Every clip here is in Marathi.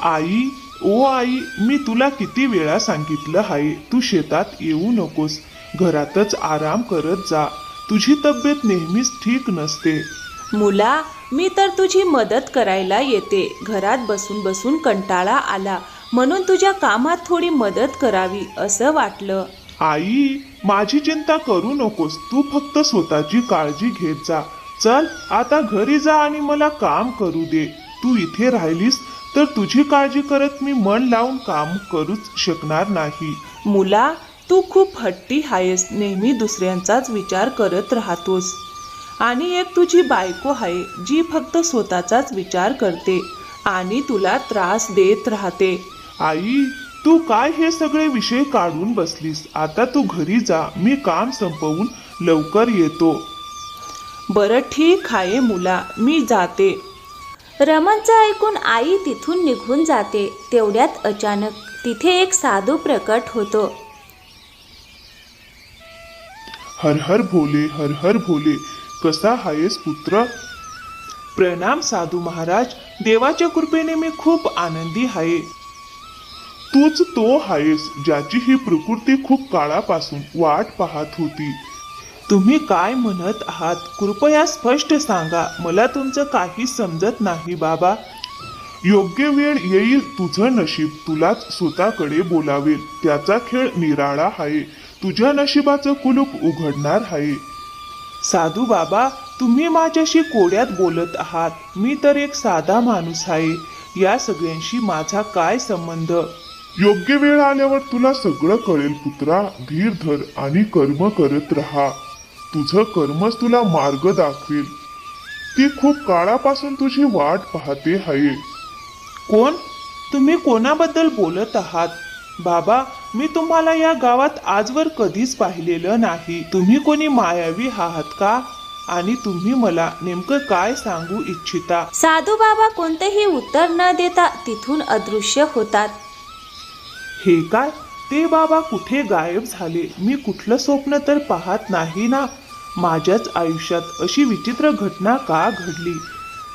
आई, ओ आई, मी तुला किती वेळा सांगितलं आहे, तू शेतात येऊ नकोस, घरातच आराम करत जा. तुझी तब्येत नेहमीच ठीक नसते. मुला, मी तर तुझी मदत करायला येते. घरात बसून बसून कंटाळा आला म्हणून तुझ्या कामात थोडी मदत करावी असं वाटलं. आई, माझी चिंता करू नकोस, तू फक्त स्वतःची काळजी घेत जा. चल आता घरी जा आणि मला काम करू दे. तू इथे राहिलीस तर तुझी काळजी करत मी मन लावून काम करूच शकणार नाही. मुला, तू खूप हट्टी आहेस, नेहमी दुसऱ्यांचाच विचार करत राहतोस. आणि एक तुझी बायको आहे जी फक्त स्वतःचाच विचार करते आणि तुला त्रास देत राहते. आई, तू काय हे सगळे विषय काढून बसलीस? आता तू घरी जा, मी काम संपवून लवकर येतो. बरं ठीक आहे मुला, मी जाते. रमणचं ऐकून आई तिथून निघून जाते. तेवढ्यात अचानक तिथे एक साधू प्रकट होतो. हर हर भोले, हर हर भोले, कसा आहेस पुत्र? प्रणाम साधू महाराज, देवाच्या कृपेने मी खूप आनंदी आहे. तूच तो आहेस ज्याची ही प्रकृती खूप काळापासून वाट पाहत होती. तुम्ही काय म्हणत आहात? कृपया स्पष्ट सांगा, मला तुमचं काही समजत नाही बाबा. योग्य वेळ येईल, तुझं नशीब तुलाच स्वतःकडे बोलावेल. त्याचा खेळ निराळा आहे. तुझ्या नशिबाचं कुलूप उघडणार आहे. साधू बाबा, तुम्ही माझ्याशी कोड्यात बोलत आहात. मी तर एक साधा माणूस आहे. या सगळ्यांशी माझा काय संबंध? योग्य वेळ आल्यावर तुला सगळं कळेल पुत्रा. धीर धर आणि कर्म करत राहा. तुझं कर्मच तुला मार्ग दाखवेल. ती खूप काळापासून तुझी वाट पाहते आहे. कोण? तुम्ही कोणाबद्दल बोलत आहात? बाबा, मी तुम्हाला या गावात आजवर कधीच पाहिलेलं नाही. तुम्ही कोणी मायावी आहात का? आणि तुम्ही मला नेमकं काय सांगू इच्छिता? साधू बाबा कोणतेही उत्तर न देता तिथून अदृश्य होतात. हे काय? ते बाबा कुठे गायब झाले? मी कुठलं स्वप्न तर पाहत नाही ना? माझ्याच आयुष्यात अशी विचित्र घटना का घडली?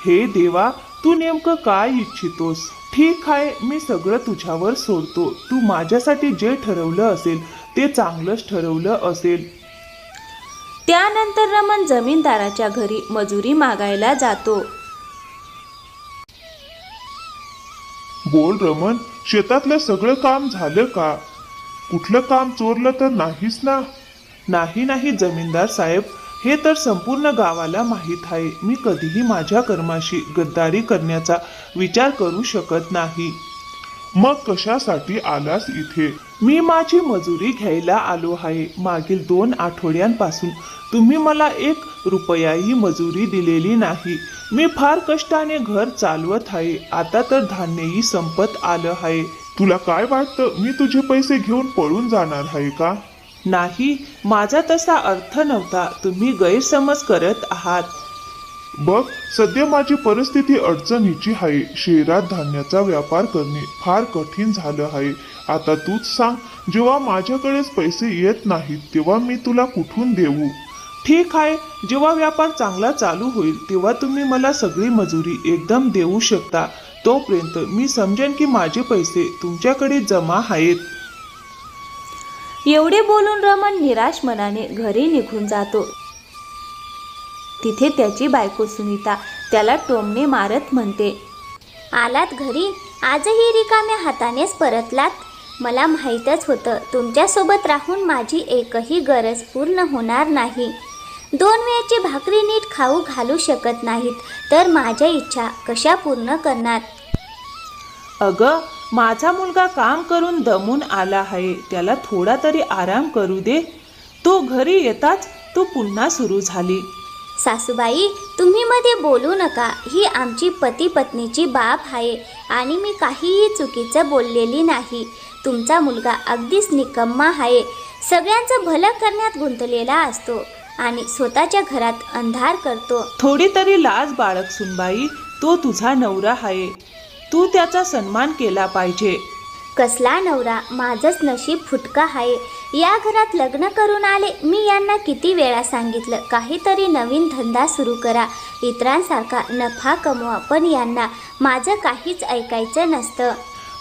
हे देवा, तू नेमकं काय इच्छितोस? ठीक आहे, मी सगळं तुझ्यावर सोडतो. तू माझ्यासाठी जे ठरवलं असेल ते चांगलंच ठरवलं असेल. त्यानंतर रमण जमीनदाराच्या घरी मजुरी मागायला जातो. बोल रमण, शेतातलं सगळं काम झालं का? कुठलं काम चोरलं तर नाहीस ना? नाही नाही जमीनदार साहेब, हे तर संपूर्ण गावाला माहीत आहे. मी कधीही माझ्या कर्माशी गद्दारी करण्याचा विचार करू शकत नाही. मग कशासाठी आलास इथे? मी माझी मजुरी घ्यायला आलो आहे. मागील 2 आठवड्यांपासून तुम्ही मला 1 रुपयाही मजुरी दिलेली नाही. मी फार कष्टाने घर चालवत आहे. आता तर धान्यही संपत आलं आहे. तुला काय वाटतं, मी तुझे पैसे घेऊन पळून जाणार आहे का? नाही, माझा तसा अर्थ नव्हता. तुम्ही गैरसमज करत आहात. बघ, सध्या माझी परिस्थिती अडचणीची आहे. शहरात धान्याचा व्यापार करणे फार कठीण झालं आहे. आता तूच सांग, जेव्हा माझ्याकडेच पैसे येत नाहीत तेव्हा मी तुला कुठून देऊ? ठीक आहे, जेव्हा व्यापार चांगला चालू होईल तेव्हा तुम्ही मला सगळी मजुरी एकदम देऊ शकता. तोपर्यंत मी समजेन की माझे पैसे तुमच्याकडे जमा आहेत. एवढे बोलून रमण निराश मनाने घरी निघून जातो. तिथे त्याची बायको सुनीता त्याला टोमणे मारत म्हणते, आलात घरी? आजही रिकाम्या हातानेच परतलात? मला माहीतच होतं तुमच्यासोबत राहून माझी एकही गरज पूर्ण होणार नाही. 2 वेळची भाकरी नीट खाऊ घालू शकत नाहीत तर माझ्या इच्छा कशा पूर्ण करणार? अगं, माझा मुलगा काम करून दमून आला आहे. त्याला थोडा तरी आराम करू दे. तो घरी येताच तो पुन्हा सुरू झाली. सासूबाई, तुम्ही मध्ये बोलू नका. ही आमची पती पत्नीची बाब आहे आणि मी काहीही चुकीचं बोललेली नाही. तुमचा मुलगा अगदीच निकम्मा आहे. सगळ्यांचं भलं करण्यात गुंतलेला असतो आणि स्वतःच्या घरात अंधार करतो. थोडी तरी लाज बाळग सुनबाई. तो तुझा नवरा आहे. तू त्याचा सन्मान केला पाहिजे. कसला नवरा, माझंच नशीब फुटका आहे. या घरात लग्न करून आले. मी यांना किती वेळा सांगितलं काहीतरी नवीन धंदा सुरू करा, इतरांसारखा नफा कमवा, पण यांना माझं काहीच ऐकायचं नसतं.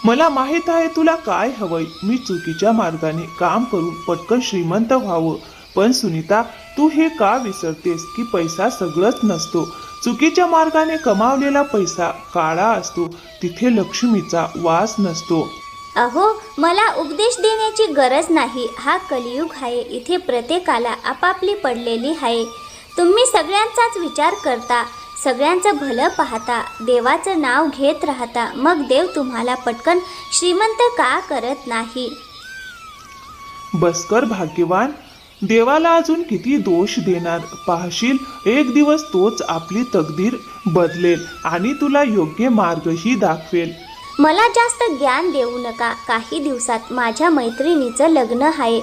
मला माहित आहे तुला काय हवंय. मी चुकीच्या मार्गाने काम करून पटकन श्रीमंत व्हावं. पण सुनीता, तू हे का विसरतेस की पैसा सगळंच नसतो. चुकीच्या मार्गाने कमावलेला पैसा काळा असतो, तिथे लक्ष्मीचा वास नसतो. अहो, मला उपदेश देण्याची गरज नाही. हा कलियुग आहे. इथे प्रत्येकाला आपापली पडलेली आहे. तुम्ही सगळ्यांचाच विचार करता, सगळ्यांचं भलं पाहता, देवाचं नाव घेत राहता. मग देव तुम्हाला पटकन श्रीमंत का करत नाही? बसकर भाग्यवान, देवाला अजून किती दोष देणार. पाहशील, एक दिवस तोच आपली तकदीर बदलेल आणि तुला योग्य मार्गही दाखवेल. मला जास्त ज्ञान देऊ नका. काही दिवसात माझ्या मैत्रिणीचं लग्न आहे.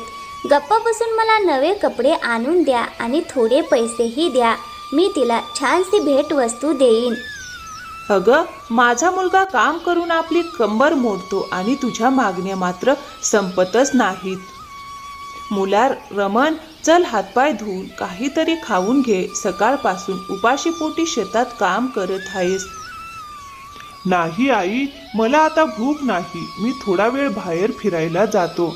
गप्प बसून मला नवे कपडे आणून द्या आणि थोडे पैसेही द्या. मी तिला छानशी भेटवस्तू देईन. अगं, माझा मुलगा काम करून आपली कंबर मोडतो आणि तुझ्या मागण्या मात्र संपतच नाहीत. मुला रमण, चल हातपाय धुवून काहीतरी खाऊन घे. सकाळपासून उपाशीपोटी शेतात काम करत आहेस. नाही आई, मला आता भूक नाही. मी थोडा वेळ बाहेर फिरायला जातो.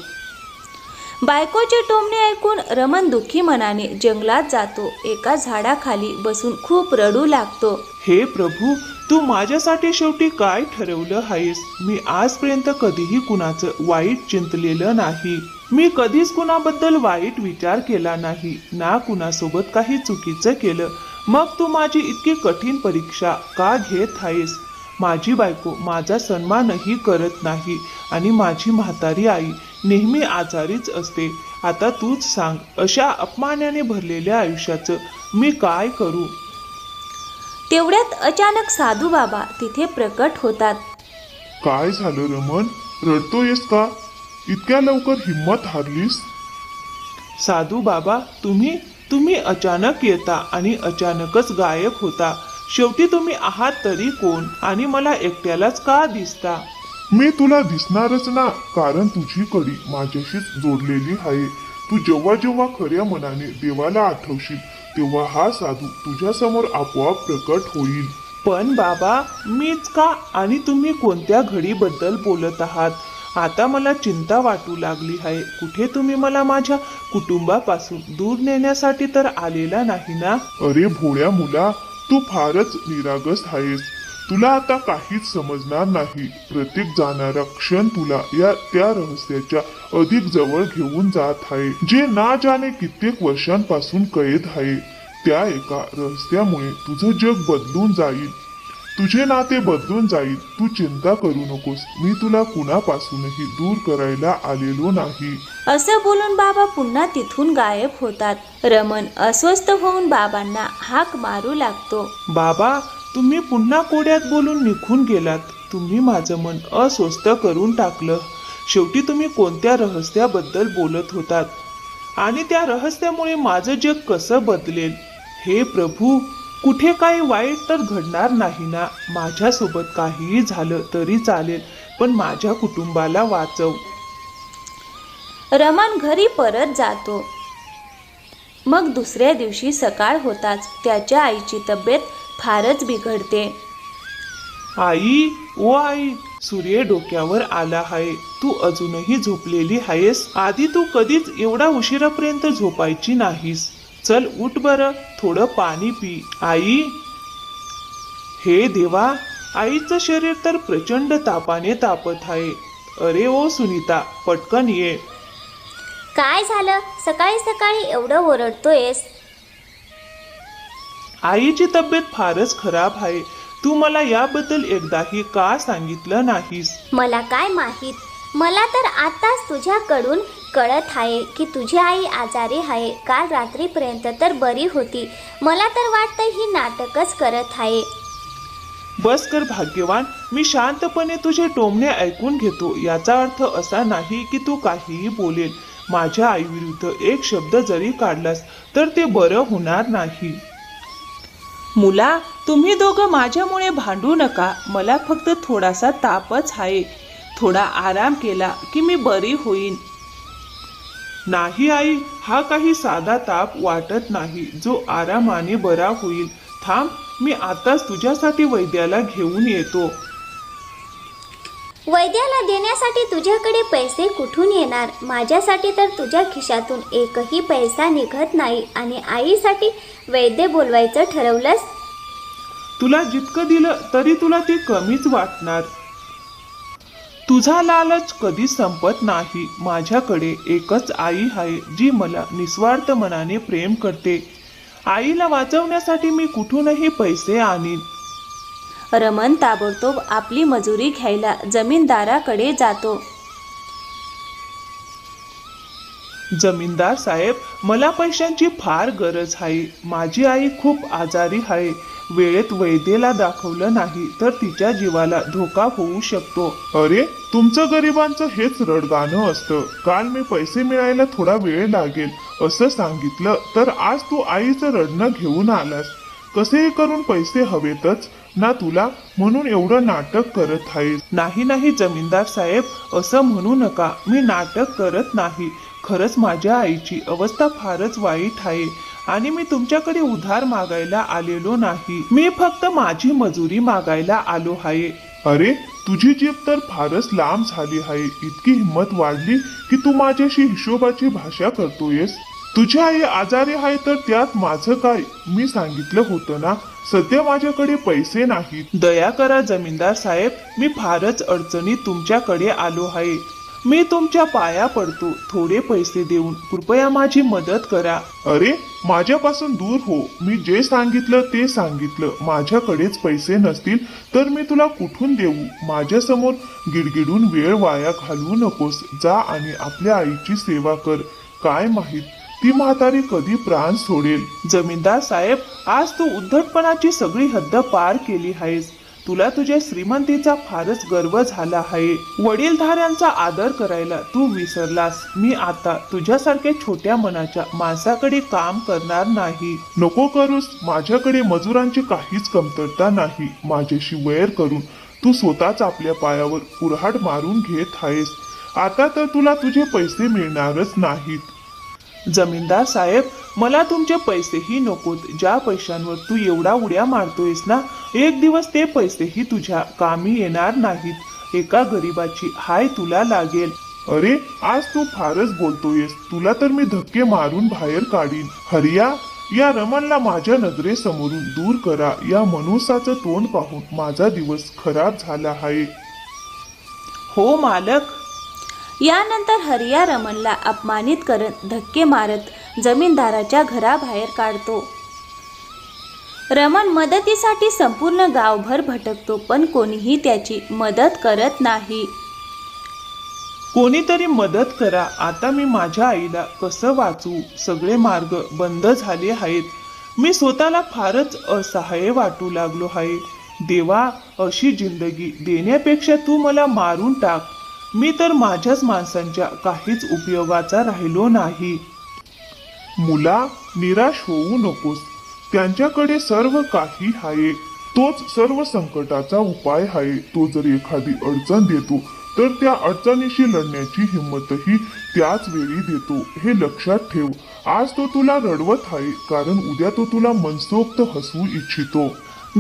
बायकोचे टोमणे ऐकून रमण दुःखी मनाने जंगलात जातो. एका झाडाखाली बसून खूप रडू लागतो. हे प्रभू, तू माझ्यासाठी शेवटी काय ठरवलं आहेस. मी आजपर्यंत कधीही कुणाचं वाईट चिंतलेलं नाही. मी कधीच कुणाबद्दल वाईट विचार केला नाही, ना कुणासोबत काही चुकीचं केलं. मग तू माझी इतकी कठीण परीक्षा का घेत आहेस. माझी बायको माझा सन्मानही करत नाही आणि माझी म्हातारी आई नेहमी आजारीच असते. आता तूच सांग, अशा अपमानाने भरलेल्या आयुष्याचं मी काय करू. तेवढ्यात अचानक साधू बाबा तिथे प्रकट होतात. काय झालं रमण, रडतोयस का? इतक्या लवकर हिम्मत हारलीस? साधू बाबा, तुम्ही अचानक येता आणि अचानकच गायब होता. शेवटी तुम्ही आहात तरी कोण आणि मला एकट्यालाच का दिसता. मी तुला दिसणारच ना, कारण तुझी कडी माझ्याशीच जोडलेली आहे. तू जेव्हा जेव्हा खऱ्या मनाने देवाला आठवशील तेव्हा हा साधू तुझ्या समोर आपोआप प्रकट होईल. पण बाबा, मीच का आणि तुम्ही कोणत्या घडीबद्दल बोलत आहात. आता मला चिंता वाटू लागली आहे. कुठे तुम्ही मला माझ्या कुटुंबापासून दूर नेण्यासाठी तर आलेला नाही ना. अरे भोळ्या मुला, तू फारच निरागस आहेस. तुला आता काहीच समजणार नाही. प्रत्येक जाणारा क्षण तुला त्या रहस्याच्या अधिक जवळ घेऊन जात आहे, जे ना जाणे कित्येक वर्षांपासून कैद आहे. त्या एका रहस्यामुळे तुझं जग बदलून जाईल, तुझे नाते बदलून जाईल. तू चिंता करू नकोस. मी तुला कुणापासूनही दूर करायला आलेलो नाही. असं बोलून बाबा पुन्हा तिथून गायब होतात. रमण अस्वस्थ होऊन बाबांना हाक मारू लागतो. बाबा, तुम्ही पुन्हा कोड्यात बोलून निघून गेलात. तुम्ही माझं मन अस्वस्थ करून टाकलं. शेवटी तुम्ही कोणत्या रहस्याबद्दल बोलत होतात आणि त्या रहस्यामुळे माझं जग कसं बदलेल. हे प्रभू, कुठे काही वाईट तर घडणार नाही ना. माझ्यासोबत काहीही झालं तरी चालेल, पण माझ्या कुटुंबाला वाचव. रमण घरी परत जातो. मग दुसऱ्या दिवशी सकाळ होताच त्याच्या आईची तब्येत फारच बिघडते. आई, ओ आई, सूर्य डोक्यावर आला आहे. तू अजूनही झोपलेली आहेस. आधी तू कधीच एवढा उशिरापर्यंत झोपायची नाहीस. चल उठ बरं, थोडं पाणी पी. आई, हे देवा, आईचं शरीर तर प्रचंड तापाने तापत आहे. अरे ओ सुनीता, पटकन ये. काय झालं? सकाळी सकाळी एवढं ओरडतोयस? आईची तब्येत फारच खराब आहे. तू मला याबद्दल एकदाही का सांगितलं नाहीस? मला काय माहीत. मला तर आताच तुझ्याकडून कळत आहे की तुझी आई आजारी आहे. काल रात्रीपर्यंत तर बरी होती. मला तर वाटतं ही नाटकच करत आहे. बस कर भाग्यवान, मी शांतपणे तुझे टोमणे ऐकून घेतो. याचा अर्थ असा नाही की तू काहीही बोलेल. माझ्या आईविरुद्ध एक शब्द जरी काढलास तर ते बरं होणार नाही. मुला, तुम्ही दोघं माझ्यामुळे भांडू नका. मला फक्त थोडासा तापच आहे. थोडा आराम केला की मी बरी होईन. नाही आई, हा काही साधा ताप वाटत नाही जो आरामाने बरा होईल. थांब, मी आताच तुझ्यासाठी वैद्याला घेऊन येतो. वैद्याला देण्यासाठी तुझ्याकडे पैसे कुठून येणार? माझ्यासाठी तर तुझ्या खिशातून एकही पैसा निघत नाही आणि आईसाठी वैद्य बोलवायचं ठरवलंस? तुला जितकं दिलं तरी तुला ते कमीच वाटणार. तुझा लालच कधीच संपत नाही. माझ्याकडे एकच आई आहे जी मला निस्वार्थ मनाने प्रेम करते. आईला वाचवण्यासाठी मी कुठूनही पैसे आणीन. रमन ताबडतोब आपली मजुरी घ्यायला जमीनदाराकडे जातो. जमीनदार साहेब, मला पैशांची फार गरज आहे. माझी आई खूप आजारी आहे. वेळेत वैद्यला दाखवलं नाही तर तिच्या जीवाला धोका होऊ शकतो. अरे, तुमचं गरिबांचं हेच रडगाणं असतं. काल मी पैसे मिळायला थोडा वेळ लागेल असं सांगितलं तर आज तू आईचं रडणं घेऊन आलास. कसेही करून पैसे हवेतच ना तुला, म्हणून एवढं नाटक करत आहेस. नाही नाही जमीनदार साहेब, असं म्हणू नका. मी नाटक करत नाही. खरंच माझ्या आईची अवस्था फारच वाईट आहे आणि मी तुमच्याकडे उधार मागायला आलेलो नाही. मी फक्त माझी मजुरी मागायला आलो आहे. अरे, तुझी जीभ तर फारच लांब झाली आहे. इतकी हिंमत वाढली की तू माझ्याशी हिशोबाची भाषा करतोयस. तुझी आई आजारी आहे तर त्यात माझं काय? मी सांगितलं होतं ना, सध्या माझ्याकडे पैसे नाहीत. दया करा जमीनदार साहेब, मी फारच अडचणीत तुमच्याकडे आलो आहे. मी तुमच्या पाया पडतो. थोडे पैसे देऊन कृपया माझी मदत करा. अरे, माझ्यापासून दूर हो. मी जे सांगितलं ते सांगितलं. माझ्याकडेच पैसे नसतील तर मी तुला कुठून देऊ? माझ्यासमोर गिडगिडून वेळ वाया घालवू नकोस. जा आणि आपल्या आईची सेवा कर. काय माहित ती म्हातारी कधी प्राण सोडेल. जमीनदार साहेब, आज तू उद्धटपणाची सगळी हद्द पार केली आहेस. तुला तुझ्या श्रीमंतीचा फारच गर्व झाला आहे. वडीलधाऱ्यांचा आदर करायला तू विसरलास. मी आता तुझ्यासारख्या छोट्या मनाच्या माणसाकडे काम करणार नाही. नको करूस. माझ्याकडे मजुरांची काहीच कमतरता नाही. माझ्याशी वैर करून तू स्वतःच आपल्या पायावर कुऱ्हाड मारून घेत आहेस. आता तर तुला तुझे पैसे मिळणारच नाहीत. जमीनदार साहेब, मला तुमचे पैसेही नकोत. ज्या पैशांवर तू एवढा उड्या मारतोयस ना, एक दिवस ते पैसेही तुझ्या कामी येणार नाहीत. एका गरीबाची हाय तुला लागेल. अरे, आज तू फारच बोलतोयस. तुला तर मी धक्के मारून बाहेर काढीन. हरिया, या रमणला माझ्या नजरेसमोरून दूर करा. या मनुसाचं तोंड पाहून माझा दिवस खराब झाला आहे. हो मालक. यानंतर हरिया रमणला अपमानित करत धक्के मारत जमीनदाराच्या घराबाहेर काढतो. रमण मदतीसाठी संपूर्ण गावभर भटकतो पण कोणीही त्याची मदत करत नाही. कोणीतरी मदत करा. आता मी माझ्या आईला कसं वाचू? सगळे मार्ग बंद झाले आहेत. मी स्वतःला फारच असहाय्य वाटू लागलो आहे. देवा, अशी जिंदगी देण्यापेक्षा तू मला मारून टाक. मी तर माझ्याच माणसांच्या काहीच उपयोगाचा राहिलो नाही. मुला, निराश होऊ नकोस. त्यांच्याकडे सर्व काही आहे. तोच सर्व संकटाचा उपाय आहे. तो जर एखादी अडचण देतो तर त्या अडचणीशी लढण्याची हिंमतही त्याच वेळी देतो. हे लक्षात ठेव. आज तो तुला रडवत आहे कारण उद्या तो तुला मनसोक्त हसवू इच्छितो.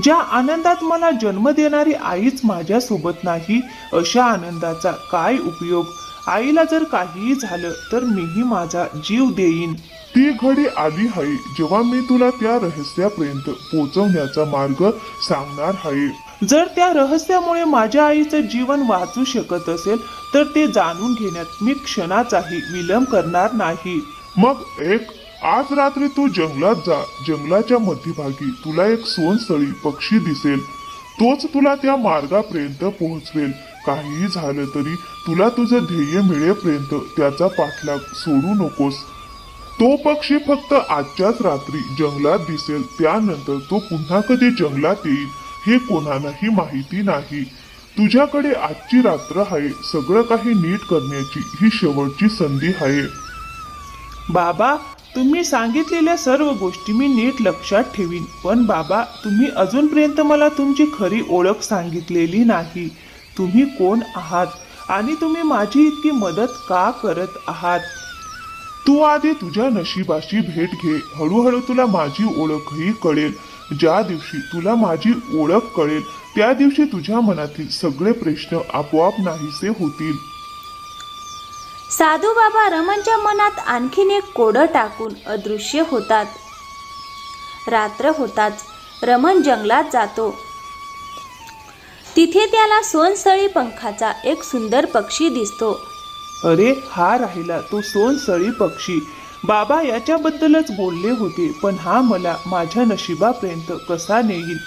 ज्या आनंदात मला जन्म देणारी आईच माझ्यासोबत नाही, अशा आनंदाचा काय उपयोग? आईला जर काहीही झालं तर मीही माझा जीव देईन. ती घडी आली आहे जेव्हा मी तुला त्या रहस्यापर्यंत पोहोचवण्याचा मार्ग सांगणार आहे. जर त्या रहस्यामुळे माझ्या आईचं जीवन वाचू शकत असेल तर ते जाणून घेण्यात मी क्षणाचाही विलंब करणार नाही. मग आज रात्री तू जंगलात जा. जंगलाच्या मध्यभागी तुला एक सोनसळी पक्षी दिसेल. तोच तुला त्या मार्गापर्यंत पोहोचवेल. काहीही झालं तरी तुला तुझं ध्येय मिळेपर्यंत त्याचा पाठलाग सोडू नकोस. तो पक्षी फक्त आजच्याच रात्री जंगलात दिसेल. त्यानंतर तो पुन्हा कधी जंगलात येईल हे कोणालाही माहिती नाही. तुझ्याकडे आजची रात्र आहे. सगळं काही नीट करण्याची ही शेवटची संधी आहे. बाबा, तुम्ही सांगितलेल्या सर्व गोष्टी मी नीट लक्षात ठेवीन. पण बाबा, तुम्ही अजूनपर्यंत मला तुमची खरी ओळख सांगितलेली नाही. तुम्ही कोण आहात आणि तुम्ही माझी इतकी मदत का करत आहात? तू आधी तुझ्या नशिबाशी भेट घे. हळूहळू तुला माझी ओळखही कळेल. ज्या दिवशी तुला माझी ओळख कळेल त्या दिवशी तुझ्या मनातील सगळे प्रश्न आपोआप नाहीसे होतील. साधू बाबा रमणच्या मनात आणखीन एक कोडं टाकून अदृश्य होतात. रात्र होताच रमण जंगलात जातो. तिथे त्याला सोनसळी पंखाचा एक सुंदर पक्षी दिसतो. अरे, हा राहिला तो सोनसळी पक्षी. बाबा याच्याबद्दलच बोलले होते, पण हा मला माझ्या नशिबापर्यंत कसा नेईल?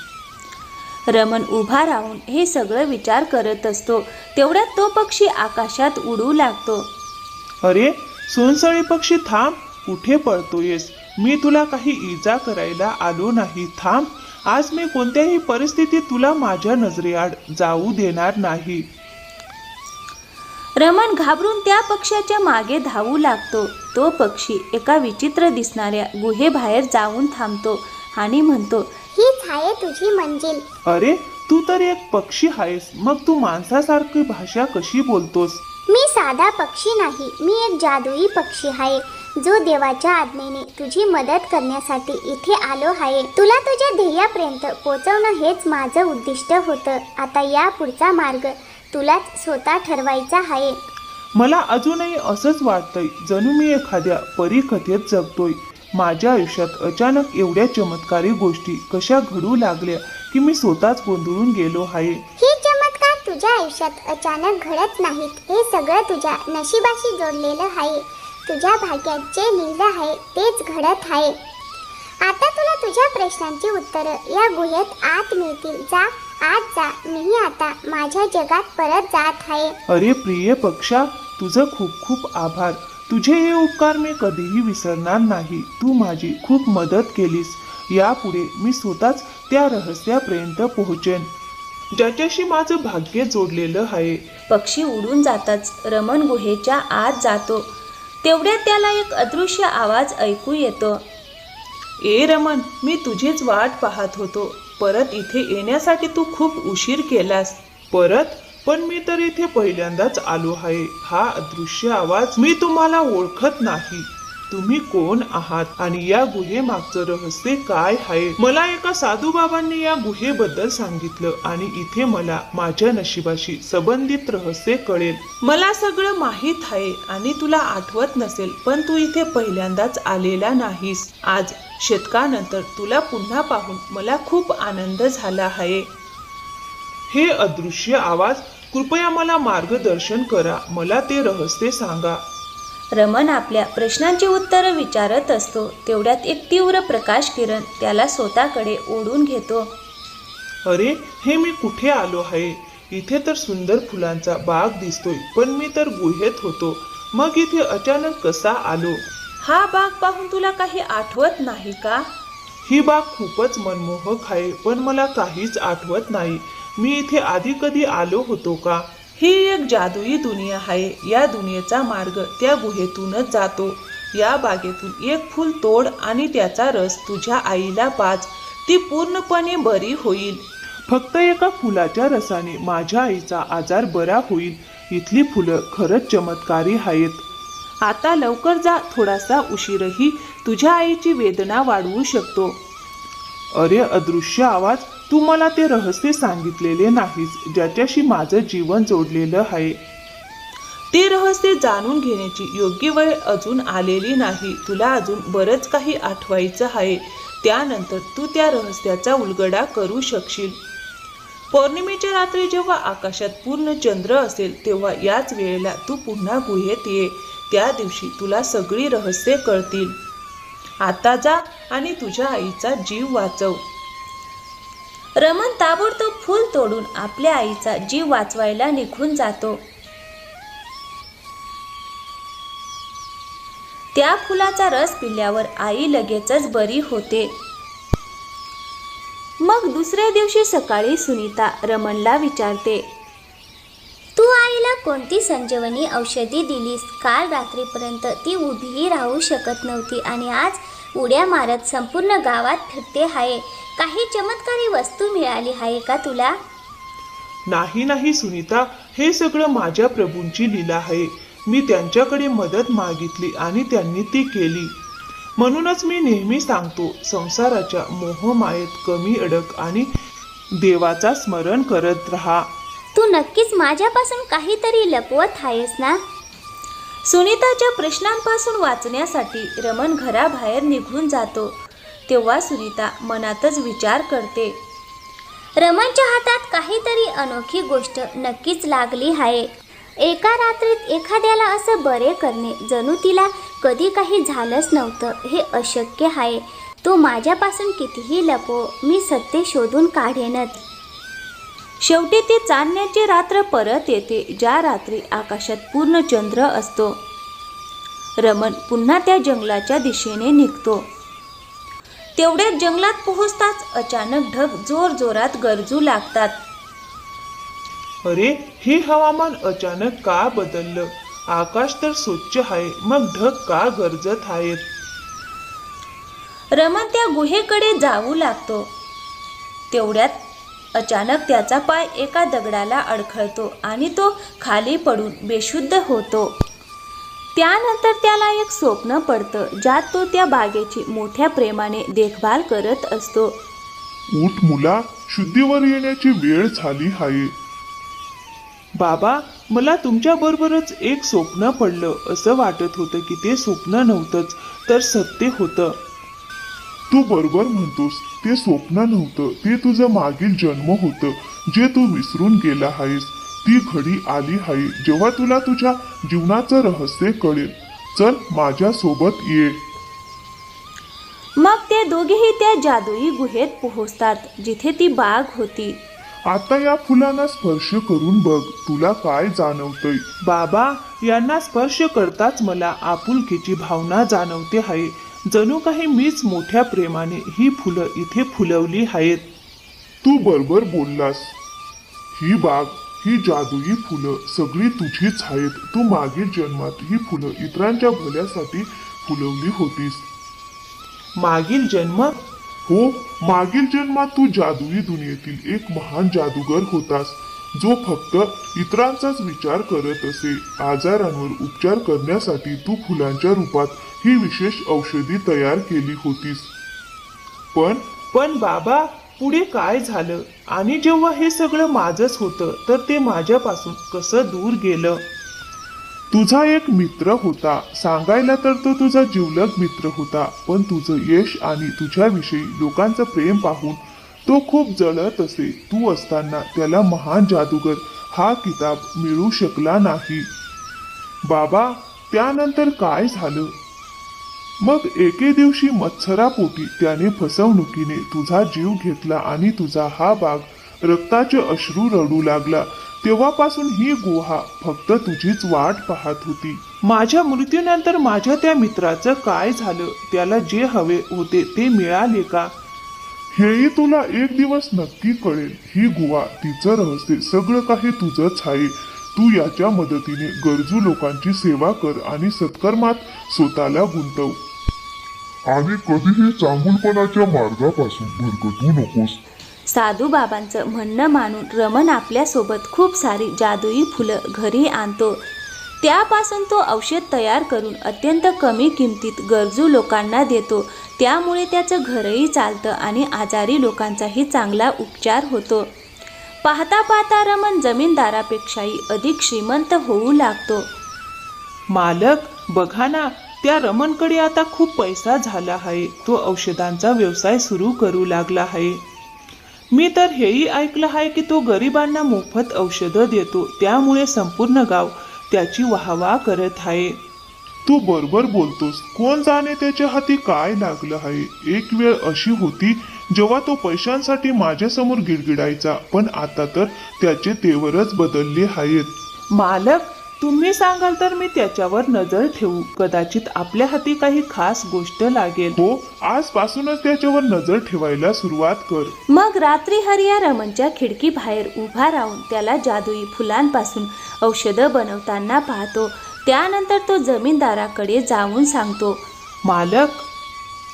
रमण उभा राहून हे सगळं विचार करत असतो. तेवढ्यात तो पक्षी आकाशात उडू लागतो. अरे सोनसळी पक्षी, थांब. कुठे पळतोयस? मी तुला काही इजा करायला आलो नाही. थांब. आज मी कोणत्याही परिस्थितीत तुला माझ्या नजरेआड जाऊ देणार नाही. रमण घाबरून त्या पक्ष्याच्या मागे धावू लागतो. तो पक्षी एका विचित्र दिसणाऱ्या गुहेबाहेर जाऊन थांबतो आणि म्हणतो, हीच आहे तुझी मंजिल. अरे, तू तर एक पक्षी आहेस, मग तू माणसासारखी भाषा कशी बोलतोस? मी साधा पक्षी नाही, मी एक जादुई पक्षी आहे जो देवाच्या आज्ञेने तुझी मदत करण्यासाठी इथे आलो आहे. तुला तुझ्या ध्येयापर्यंत पोहोचवणं हेच माझं उद्दिष्ट होतं. आता या पुढचा मार्ग तुलाच स्वतः ठरवायचा आहे. मला अजूनही असंच वाटतंय जणू मी एखाद्या परीकथेत जगतोय. माझ्या आयुष्यात अचानक एवढ्या चमत्कारी गोष्टी कशा घडू लागल्या की मी स्वतःच गोंधळून गेलो आहे. हे चमत्कार तुझ्या आयुष्यात अचानक घडत नाहीत. हे सगळं तुझ्या नशिबाशी जोडलेलं आहे. तुझ्या भाग्यात जे लिहिलं आहे तेच घडत आहे. आता तुला तुझ्या प्रश्नांची उत्तरं या गुहेत आत मिळतील. जा, आज जा. मीही आता माझ्या जगात परत जात आहे. अरे प्रिय पक्षा, तुझं खूप खूप आभार. तुझे हे उपकार मी कधीही विसरणार नाही. तू माझी खूप मदत केलीस. यापुढे मी स्वतःच त्या रहस्यापर्यंत पोहोचेन ज्याच्याशी माझं भाग्य जोडलेलं आहे. पक्षी उडून जाताच रमण गुहेच्या आत जातो. तेवढ्यात त्याला एक अदृश्य आवाज ऐकू येतो. ए रमण, मी तुझीच वाट पाहत होतो. परत इथे येण्यासाठी तू खूप उशीर केलास. परत? पण मी तर इथे पहिल्यांदाच आलो आहे. हा अदृश्य आवाज, मी तुम्हाला ओळखत नाही. तुम्ही कोण आहात आणि या गुहेमागचं रहस्य काय आहे? मला एका साधू बाबांनी या गुहेबद्दल सांगितलं आणि इथे मला माझ्या नशिबाशी संबंधित रहस्य कळेल. मला सगळं माहीत आहे आणि तुला आठवत नसेल, पण तू इथे पहिल्यांदाच आलेला नाहीस. आज शतकानंतर तुला पुन्हा पाहून मला खूप आनंद झाला आहे. हे अदृश्य आवाज, कृपया मला मार्गदर्शन करा. मला ते रहस्य सांगा. रमण आपल्या प्रश्नांची उत्तरं विचारत असतो. तेवढ्यात एक तीव्र प्रकाश किरण त्याला स्वतःकडे ओढून घेतो. अरे, हे मी कुठे आलो आहे? इथे तर सुंदर फुलांचा बाग दिसतोय, पण मी तर गुहेत होतो. मग इथे अचानक कसा आलो? हा बाग पाहून तुला काही आठवत नाही का? ही बाग खूपच मनमोहक आहे, पण मला काहीच आठवत नाही. मी इथे आधी कधी आलो होतो का? ही एक जादुई दुनिया आहे. या दुनियेचा मार्ग त्या गुहेतूनच जातो. या बागेतून एक फूल तोड आणि त्याचा रस तुझ्या आईला पाज. ती पूर्णपणे बरी होईल. फक्त एका फुलाच्या रसाने माझ्या आईचा आजार बरा होईल. इथली फुलं खरंच चमत्कारी आहेत. आता लवकर जा. थोडासा उशीरही तुझ्या आईची वेदना वाढवू शकतो. अरे अदृश्य आवाज, तू मला ते रहस्य सांगितलेले नाहीस ज्याच्याशी माझं जीवन जोडलेलं आहे. ते रहस्य जाणून घेण्याची योग्य वेळ अजून आलेली नाही. तुला अजून बरंच काही आठवायचं आहे. त्यानंतर तू त्या रहस्याचा उलगडा करू शकशील. पौर्णिमेच्या रात्री जेव्हा आकाशात पूर्ण चंद्र असेल तेव्हा याच वेळेला तू पुन्हा गुहेत ये. त्या दिवशी तुला सगळी रहस्य कळतील. आता जा आणि तुझ्या आईचा जीव वाचव. रमण ताबडतोब फूल तोडून आपल्या आईचा जीव वाचवायला निघून जातो. त्या फुलाचा रस पिल्यावर आई लगेचच बरी होते. मग दुसऱ्या दिवशी सकाळी सुनीता रमणला विचारते, तू आईला कोणती संजीवनी औषधी दिलीस? काल रात्रीपर्यंत ती उभीही राहू शकत नव्हती आणि आज उड्या मारत संपूर्ण गावात फिरते आहे. काही चमत्कारी वस्तू मिळाली आहे का तुला? नाही सुनीता, हे सगळं माझ्या प्रभूंची लीला आहे. मी त्यांच्याकडे मदत मागितली आणि त्यांनी ती केली. म्हणूनच मी नेहमी सांगतो, संसाराच्या मोहमायेत कमी अडक आणि देवाचा स्मरण करत राहा. तू नक्कीच माझ्यापासून काहीतरी लपवत आहेस ना? सुनीताच्या प्रश्नांपासून वाचण्यासाठी रमण घराबाहेर निघून जातो. तेव्हा सुनीता मनातच विचार करते, रमणच्या हातात काहीतरी अनोखी गोष्ट नक्कीच लागली आहे. एका रात्रीत एखाद्याला असं बरे करणे, जणू तिला कधी काही झालंच नव्हतं. हे अशक्य आहे. तो माझ्यापासून कितीही लपो, मी सत्य शोधून काढेनच. शेवटी ती चांदण्याची रात्र परत येते, ज्या रात्री आकाशात पूर्ण चंद्र असतो. रमण पुन्हा त्या जंगलाच्या दिशेने निघतो. तेवढ्यात जंगलात पोहोचताच अचानक ढग जोर जोरात गरजू लागतात. अरे, हे हवामान अचानक का बदललं? आकाश तर स्वच्छ आहे, मग ढग का गरजत आहेत? रमण त्या गुहेकडे जाऊ लागतो. तेवढ्यात अचानक त्याचा पाय एका दगडाला अडखळतो आणि तो खाली पडून बेशुद्ध होतो. त्यानंतर त्याला एक स्वप्न पडतं, ज्यात तो त्या बागेची मोठ्या प्रेमाने देखभाल करत असतो. उठ मुला, शुद्धीवर येण्याची वेळ झाली आहे. बाबा, मला तुमच्या बरोबरच एक स्वप्न पडलं. असं वाटत होतं की ते स्वप्न नव्हतंच, तर सत्य होतं. तू बरोबर म्हणतोस, ते स्वप्न नव्हतं, ते तुझं मागील जन्म होतं, जे तू विसरून गेला आहेस. ती घडी आली आहे जेव्हा तुला तुझ्या जीवनाचं रहस्य कळेल. चल माझ्या सोबत ये. मग ते दोघेही त्या जादुई गुहेत पोहोचतात, जिथे ती बाग होती. आता या फुलांना स्पर्श करून बघ, तुला काय जाणवतंय? बाबा, यांना स्पर्श करताच मला आपुलकीची भावना जाणवते आहे. जणू काही मीच मोठ्या प्रेमाने ही फुलं इथे फुलवली आहेत. तू बरोबर बोललास. ही बाग, ही जादुई फुलं सगळी तुझीच आहेत. तू मागील जन्मात ही फुलं इतरांच्या भल्यासाठी फुलवली होतीस. मागील जन्म? हो, मागील जन्मात तू जादुई दुनियेतील एक महान जादूगर होतास, जो फक्त इतरांचाच विचार करत असे. आजारांवर उपचार करण्यासाठी तू फुलांच्या रूपात ही विशेष औषधी तयार केली होतीस. पण बाबा, पुढे काय झालं? आणि जेव्हा हे सगळं माझंच होतं, तर ते माझ्यापासून कसं दूर गेलं? तुझा एक मित्र होता, सांगायला तर तो तुझा जिवलग मित्र होता. पण तुझं यश आणि तुझ्याविषयी लोकांचं प्रेम पाहून तो खूप जळत असे. तू असताना त्याला महान जादूगर हा किताब मिळू शकला नाही. बाबा, त्यानंतर काय झालं? मग एके दिवशी मत्सरापोटी त्याने फसवणुकीने तुझा जीव घेतला आणि तुझा हा बाग रक्ताचे अश्रू रडू लागला. तेव्हापासून ही गुहा फक्त तुझीच वाट पाहत होती. माझ्या मृत्यूनंतर माझ्या त्या मित्राचं काय झालं? त्याला जे हवे होते ते मिळाले का? हेही तुला एक दिवस नक्की कळेल. ही गुहा, तिचं रहस्य सगळं काही तुझंच आहे. तू याच्या मदतीने गरजू लोकांची सेवा कर आणि सत्कर्मात स्वतःला गुंतव. आणि कधीही चांगुलपणाच्या मार्गापासून भरकटू नकोस. साधू बाबांचं म्हणणं मानून रमण आपल्यासोबत खूप सारी जादुई फुलं घरी आणतो. त्यापासून तो औषध तयार करून अत्यंत कमी किमतीत गरजू लोकांना देतो. त्यामुळे त्याचं घरही चालतं आणि आजारी लोकांचाही चांगला उपचार होतो. पाहता पाहता रमण जमीनदारापेक्षाही अधिक श्रीमंत होऊ लागतो. मालक, बघा ना, त्या रमणकडे आता खूप पैसा झाला आहे. तो औषधांचा व्यवसाय सुरू करू लागला आहे. मी तर हेही ऐकलं आहे की तो गरिबांना मोफत औषधं देतो. त्यामुळे संपूर्ण गाव त्याची वाहवा करत आहे. तू बरोबर बोलतोस. कोण जाणे त्याच्या हाती काय लागलं आहे. एक वेळ अशी होती जेव्हा तो पैशांसाठी माझ्यासमोर गिडगिडायचा, पण आता तर त्याचे तेवरच बदलले आहेत. मालक, तुम्ही सांगाल तर मी त्याच्यावर नजर ठेवू. कदाचित आपल्या हाती काही खास गोष्ट लागेल. हो, आजपासूनच त्याच्यावर नजर ठेवायला सुरुवात कर. मग रात्री हरिया रमणच्या खिडकी बाहेर उभा राहून त्याला जादुई फुलांपासून औषधं बनवताना पाहतो. त्यानंतर तो जमीनदाराकडे जाऊन सांगतो, मालक,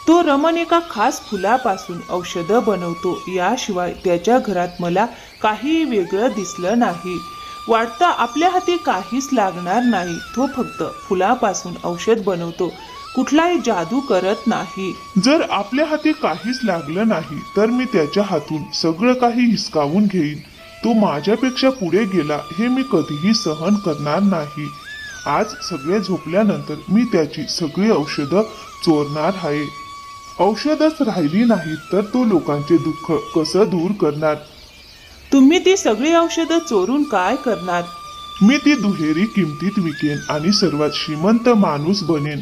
तो रमण एका खास फुलापासून औषधं बनवतो. याशिवाय त्याच्या घरात मला काही वेगळं दिसलं नाही. वाटतं आपल्या हाती काहीच लागणार नाही. तो फक्त फुलापासून औषध बनवतो, कुठलाही जादू करत नाही. जर आपल्या हाती काहीच लागलं नाही तर मी त्याच्या हातून सगळं काही हिसकावून घेईन. तो माझ्यापेक्षा पुढे गेला हे मी कधीही सहन करणार नाही. आज सगळे झोपल्यानंतर मी त्याची सगळी औषधं चोरणार आहे. औषधच राहिली नाहीत तर तो लोकांचे दुःख कसं दूर करणार? तुम्ही ती सगळी औषधं चोरून काय करणार? मी ती दुहेरी किमतीत विकेन आणि सर्वात श्रीमंत माणूस बनेन.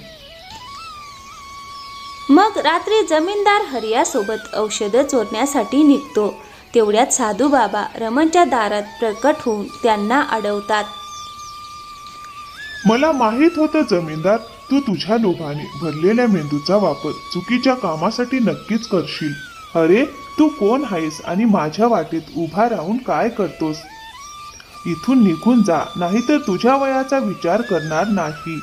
मग रात्री जमीनदार हरियासोबत औषधं चोरण्यासाठी निघतो. तेवढ्यात साधू बाबा रमणच्या दारात प्रकट होऊन त्यांना अडवतात. मला माहित होतं जमीनदार, तू तुझ्या लोभाने भरलेल्या मेंदूचा वापर चुकीच्या कामासाठी नक्कीच करशील. अरे तू कोण आहेस आणि माझ्या वाटेत उभा राहून काय करतोस? इथून निघून जा, नाहीतर तुझ्या वयाचा विचार करणार नाही.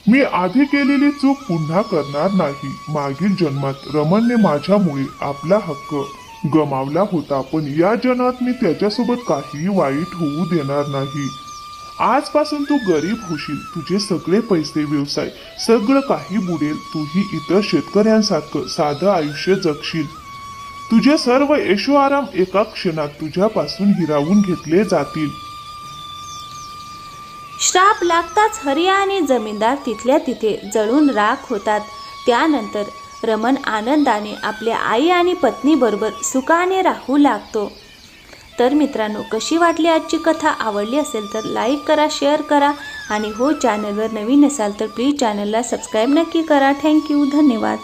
मी आधी केलेली चूक पुन्हा करणार नाही. मागील जन्मात रमणने माझ्यामुळे आपला हक्क गमावला होता, पण या जन्मात मी त्याच्यासोबत काहीही वाईट होऊ देणार नाही. आजपासून तू गरीब होशील. तुझे सगळे पैसे, व्यवसाय, सगळं काही बुडेल. तूही इतर शेतकऱ्यांसारखं साधं आयुष्य जगशील. तुझे सर्व ऐशो आराम एका क्षणात तुझ्यापासून हिरावून घेतले जातील. श्राप लागताच हरिया आणि जमीनदार तिथल्या तिथे जळून राख होतात. त्यानंतर रमण आनंदाने आपल्या आई आणि पत्नीबरोबर सुखाने राहू लागतो. तर मित्रांनो, कशी वाटली आजची कथा? आवडली असेल तर लाईक करा, शेअर करा आणि हो, चॅनलवर नवीन असाल तर प्लीज चॅनलला सबस्क्राईब नक्की करा. थँक्यू, धन्यवाद.